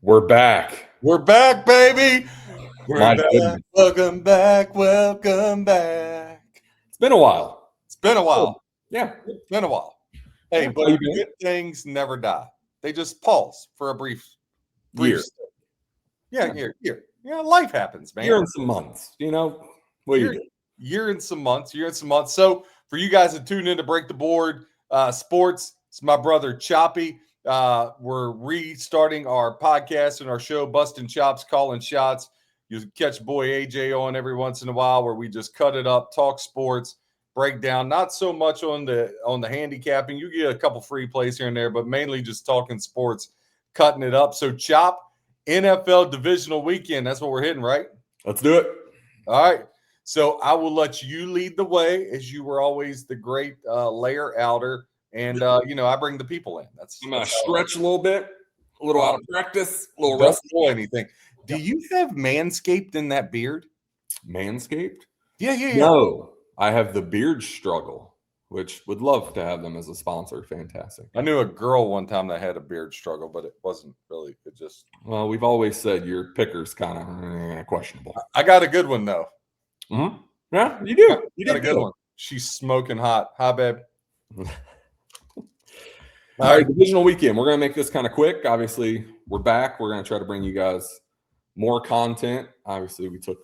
We're back. We're back, baby. We're My back. goodness. Welcome back. Welcome back. It's been a while. It's been a while. Yeah. It's been a while. Hey, Yeah, but how you doing? good things never die. They just pause for a brief Year. stint. Yeah, year. Yeah, life happens, man. Year and some months. What do you do? Year and some months. So for you guys that tune in to Break the Board Sports, it's my brother Choppy. We're restarting our podcast and our show, Bustin Chops, Calling Shots. You catch boy AJ on every once in a while where we just cut it up, talk sports, break down, not so much on the handicapping. You get a couple free plays here and there, but mainly just talking sports, cutting it up. So Chop, NFL divisional weekend. That's what we're hitting, right? Let's do it. All right. So I will let you lead the way, as you were always the great layer outer. And, I bring the people in. I'm going to stretch a little bit, a little out of practice, a little don't rusty. know anything. Do you have Manscaped in that beard? Manscaped? Yeah. No, I have the beard struggle, which would love to have them as a sponsor. Fantastic. I knew a girl one time that had a beard struggle, but it wasn't really. It just. Well, we've always said your picker's kind of questionable. I got a good one, though. Mm-hmm. Yeah, you do. You got a good do. one. She's smoking hot. Hi, babe. All right, divisional weekend. We're going to make this kind of quick. Obviously, we're back. We're going to try to bring you guys more content. Obviously, we took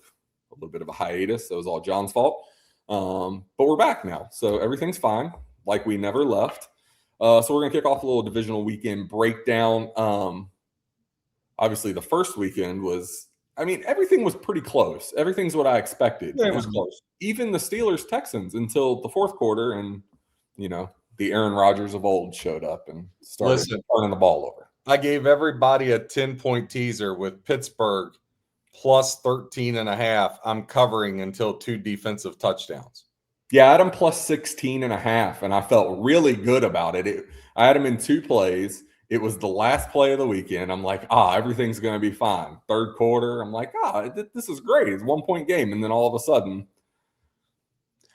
a little bit of a hiatus. That was all John's fault. But we're back now. So everything's fine, like we never left. So we're going to kick off a little divisional weekend breakdown. Obviously, the first weekend was, everything was pretty close. Everything's what I expected. Yeah, it was close. Even the Steelers-Texans until the fourth quarter, and, the Aaron Rodgers of old showed up and started turning the ball over. I gave everybody a 10-point teaser with Pittsburgh plus 13.5. I'm covering until 2 defensive touchdowns. Yeah, I had him plus 16.5, and I felt really good about it. I had him in 2 plays. It was the last play of the weekend. I'm like, everything's going to be fine. Third quarter, I'm like, this is great. It's a 1-point game. And then all of a sudden,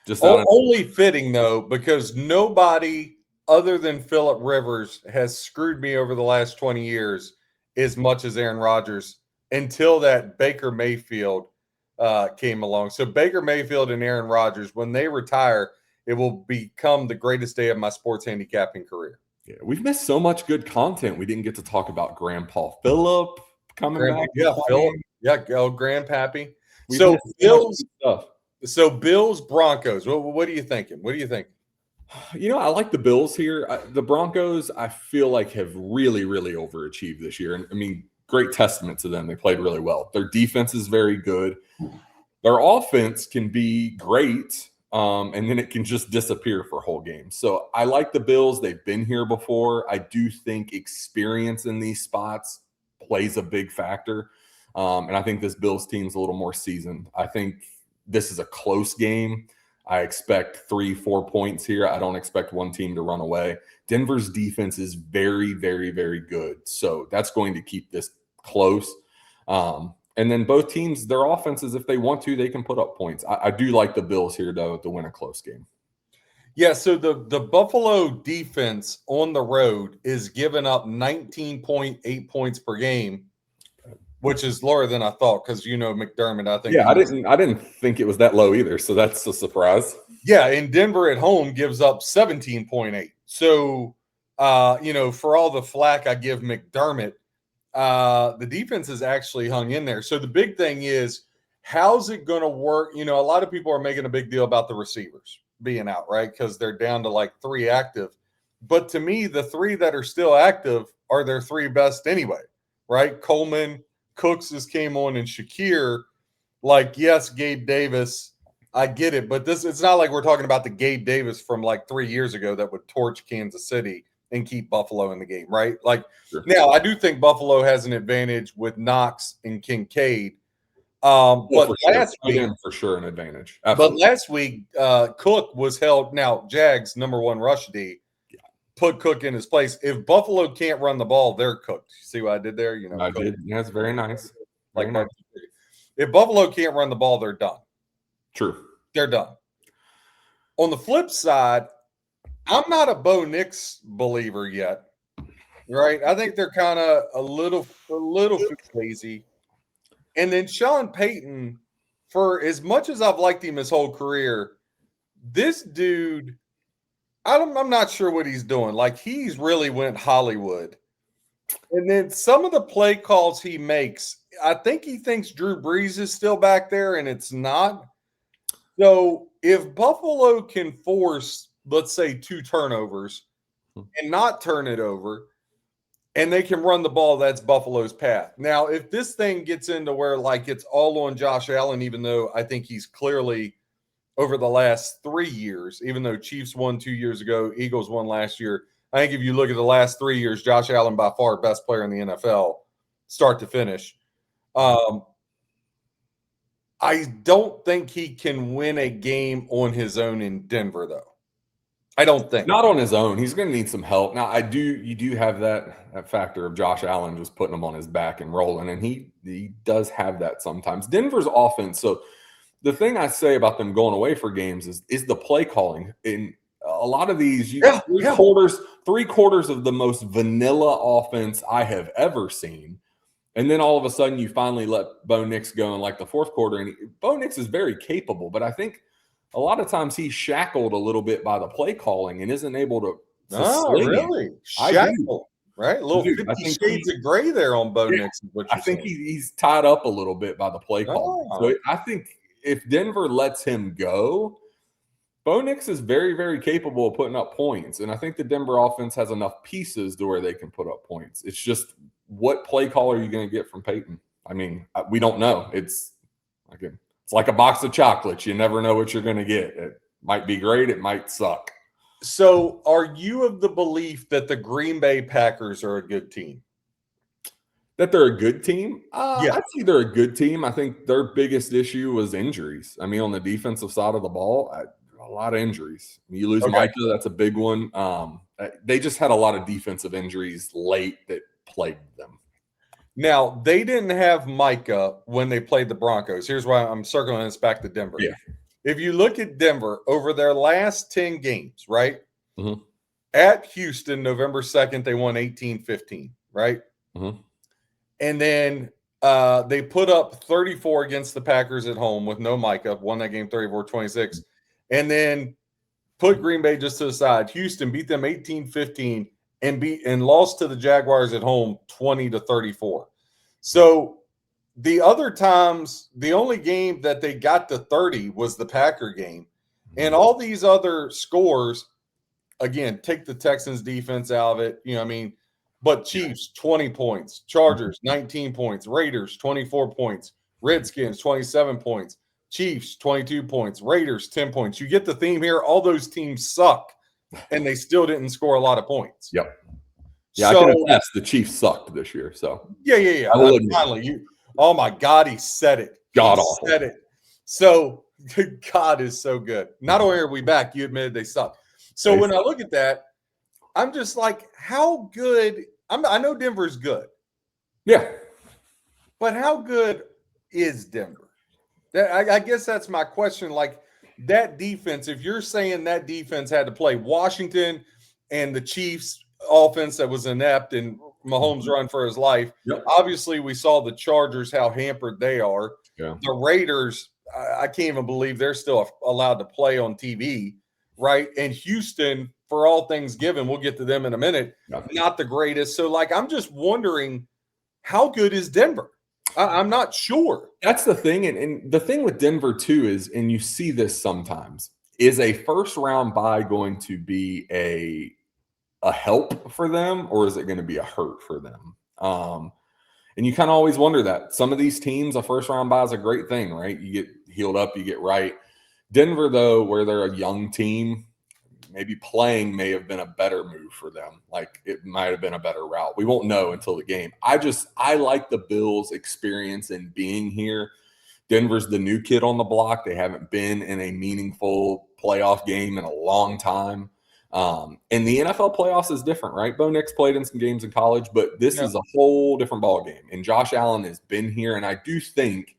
just only fitting, though, because nobody other than Phillip Rivers has screwed me over the last 20 years as much as Aaron Rodgers until that Baker Mayfield came along. So Baker Mayfield and Aaron Rodgers, when they retire, it will become the greatest day of my sports handicapping career. Yeah, we've missed so much good content. We didn't get to talk about Grandpa Phillip coming back. Yeah, Phillip. Yeah, Grandpappy. So Bills, Broncos. What are you thinking? I like the Bills here. The Broncos, I feel like, have really, really overachieved this year. And great testament to them. They played really well. Their defense is very good. Their offense can be great, and then it can just disappear for whole games. So I like the Bills. They've been here before. I do think experience in these spots plays a big factor. And I think this Bills team's a little more seasoned. I think this is a close game. I expect 3-4 points here. I don't expect one team to run away. Denver's defense is very, very, very good. So that's going to keep this close. And then both teams, their offenses, if they want to, they can put up points. I do like the Bills here to win a close game. Yeah, so the Buffalo defense on the road is giving up 19.8 points per game, which is lower than I thought because McDermott. I think. Yeah, I didn't think it was that low either, so that's a surprise. Yeah, and Denver at home gives up 17.8. So, for all the flack I give McDermott, the defense has actually hung in there. So the big thing is, how's it going to work? A lot of people are making a big deal about the receivers being out, right? Because they're down to like 3 active. But to me, the 3 that are still active are their 3 best anyway, right? Coleman, Cooks just came on, and Shakir. Yes, Gabe Davis, I get it, but it's not like we're talking about the Gabe Davis from like 3 years ago that would torch Kansas City and keep Buffalo in the game, right? Sure. Now I do think Buffalo has an advantage with Knox and Kincaid. But last week, for sure, an advantage. Absolutely. But last week, Cook was held. Now Jags #1 rush D. Put Cook in his place. If Buffalo can't run the ball, they're cooked. You see what I did there? I did. Yeah, it's very nice. Nice. If Buffalo can't run the ball, they're done. True. They're done. On the flip side, I'm not a Bo Nix believer yet. right? I think they're kind of a little lazy. And then Sean Payton, for as much as I've liked him his whole career, this dude, I'm not sure what he's doing. Like he's really went Hollywood. And then some of the play calls he makes, I think he thinks Drew Brees is still back there, and it's not. So if Buffalo can force, let's say, 2 turnovers and not turn it over, and they can run the ball, that's Buffalo's path. Now, if this thing gets into where like it's all on Josh Allen, even though I think he's clearly over the last 3 years, even though Chiefs won 2 years ago, Eagles won last year. I think if you look at the last 3 years, Josh Allen by far best player in the NFL, start to finish. I don't think he can win a game on his own in Denver, though. I don't think. Not on his own. He's going to need some help. Now, you do have that factor of Josh Allen just putting him on his back and rolling, and he does have that sometimes. Denver's offense. So the thing I say about them going away for games is the play calling. In a lot of these, three quarters of the most vanilla offense I have ever seen. And then all of a sudden, you finally let Bo Nix go in like the fourth quarter. And Bo Nix is very capable, but I think a lot of times he's shackled a little bit by the play calling and isn't able to really? Shackled, right? A little 50 shades of gray there on Bo Nix. I think he's tied up a little bit by the play calling. So I think if Denver lets him go, Bo Nix is very, very capable of putting up points. And I think the Denver offense has enough pieces to where they can put up points. It's just, what play call are you going to get from Peyton? I mean, we don't know. It's like a box of chocolates. You never know what you're going to get. It might be great. It might suck. So are you of the belief that the Green Bay Packers are a good team? That they're a good team? Yeah. I'd say they're a good team. I think their biggest issue was injuries. I mean, on the defensive side of the ball, a lot of injuries. You lose Micah, that's a big one. They just had a lot of defensive injuries late that plagued them. Now, they didn't have Micah when they played the Broncos. Here's why I'm circling this back to Denver. Yeah. If you look at Denver over their last 10 games, right? Mm-hmm. At Houston, November 2nd, they won 18-15, right? Mm-hmm. And then they put up 34 against the Packers at home with no Micah, won that game 34-26. And then put Green Bay just to the side. Houston beat them 18-15 and lost to the Jaguars at home 20-34. So the other times, the only game that they got to 30 was the Packer game. And all these other scores, again, take the Texans defense out of it, you know what I mean? But Chiefs, 20 points. Chargers, 19 points. Raiders, 24 points. Redskins, 27 points. Chiefs, 22 points. Raiders, 10 points. You get the theme here. All those teams suck, and they still didn't score a lot of points. Yep. Yeah, so, I can attest the Chiefs sucked this year. So yeah. Finally, oh my God, he said it. God awful. Said it. So God is so good. Not only are we back, you admitted they suck. So when I look at that, I'm just like, how good? I know Denver's good. Yeah, but how good is Denver? I guess that's my question. Like that defense, if you're saying that defense had to play Washington and the Chiefs offense that was inept and Mahomes run for his life, obviously we saw the Chargers, how hampered they are. Yeah. The Raiders, I can't even believe they're still allowed to play on TV, right? And Houston, for all things given, we'll get to them in a minute, not the greatest. So, like, I'm just wondering, how good is Denver? I'm not sure. That's the thing. And the thing with Denver, too, is, and you see this sometimes, is a first-round bye going to be a help for them, or is it going to be a hurt for them? And you kind of always wonder that. Some of these teams, a first-round bye is a great thing, right? You get healed up, you get right. Denver, though, where they're a young team, maybe playing may have been a better move for them. Like it might have been a better route. We won't know until the game. I like the Bills' experience in being here. Denver's the new kid on the block. They haven't been in a meaningful playoff game in a long time. And the NFL playoffs is different, right? Bo Nix played in some games in college, but this is a whole different ball game. And Josh Allen has been here. And I do think,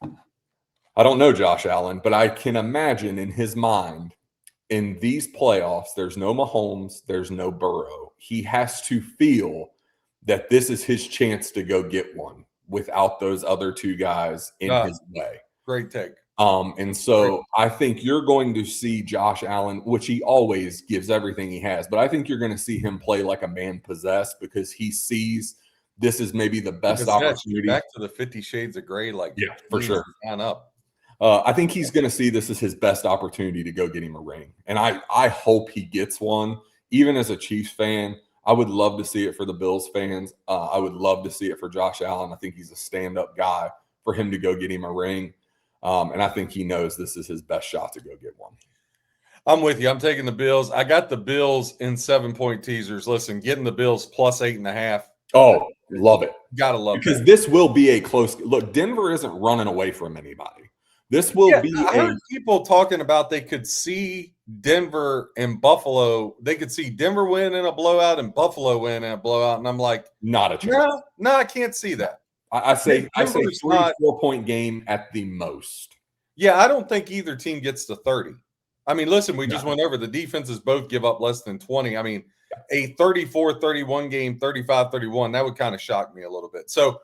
I don't know Josh Allen, but I can imagine in his mind, in these playoffs, there's no Mahomes, there's no Burrow. He has to feel that this is his chance to go get one without those other two guys in his way. Great take. And so I think you're going to see Josh Allen, which he always gives everything he has, but I think you're going to see him play like a man possessed because he sees this is maybe the best opportunity. Back to the 50 Shades of Gray, like yeah, for sure. Sign up. I think he's going to see this as his best opportunity to go get him a ring, and I hope he gets one. Even as a Chiefs fan, I would love to see it for the Bills fans. I would love to see it for Josh Allen. I think he's a stand-up guy for him to go get him a ring. And I think he knows this is his best shot to go get one. I'm with you. I'm taking the Bills. I got the Bills in 7-point teasers. Listen, getting the Bills plus 8.5. Oh, love it. Gotta love it. Because this will be a close look. Denver isn't running away from anybody. This will be I heard people talking about they could see Denver and Buffalo. They could see Denver win in a blowout and Buffalo win in a blowout. And I'm like, not a chance. No, I can't see that. I say 3-4-point game at the most. Yeah, I don't think either team gets to 30. I mean, listen, we just went over the defenses both give up less than 20. I mean, a 34-31 game, 35-31, that would kind of shock me a little bit. So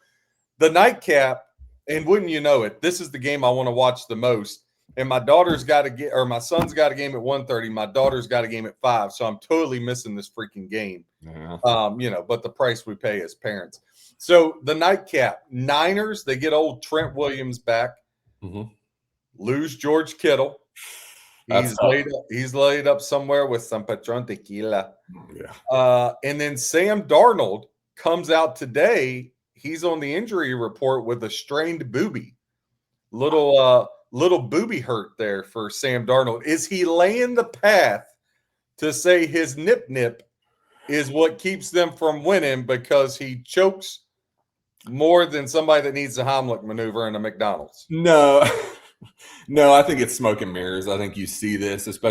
the nightcap, and wouldn't you know it, this is the game I want to watch the most. And my daughter's got my son's got a game at 1:30. My daughter's got a game at 5. So I'm totally missing this freaking game. Yeah. But the price we pay as parents. So the nightcap, Niners, they get old Trent Williams back. Mm-hmm. Lose George Kittle. He's laid up somewhere with some Patron tequila. Yeah. And then Sam Darnold comes out today. He's on the injury report with a strained booby. Little booby hurt there for Sam Darnold. Is he laying the path to say his nip is what keeps them from winning because he chokes more than somebody that needs the Heimlich maneuver in a McDonald's? No, I think it's smoke and mirrors. I think you see this, especially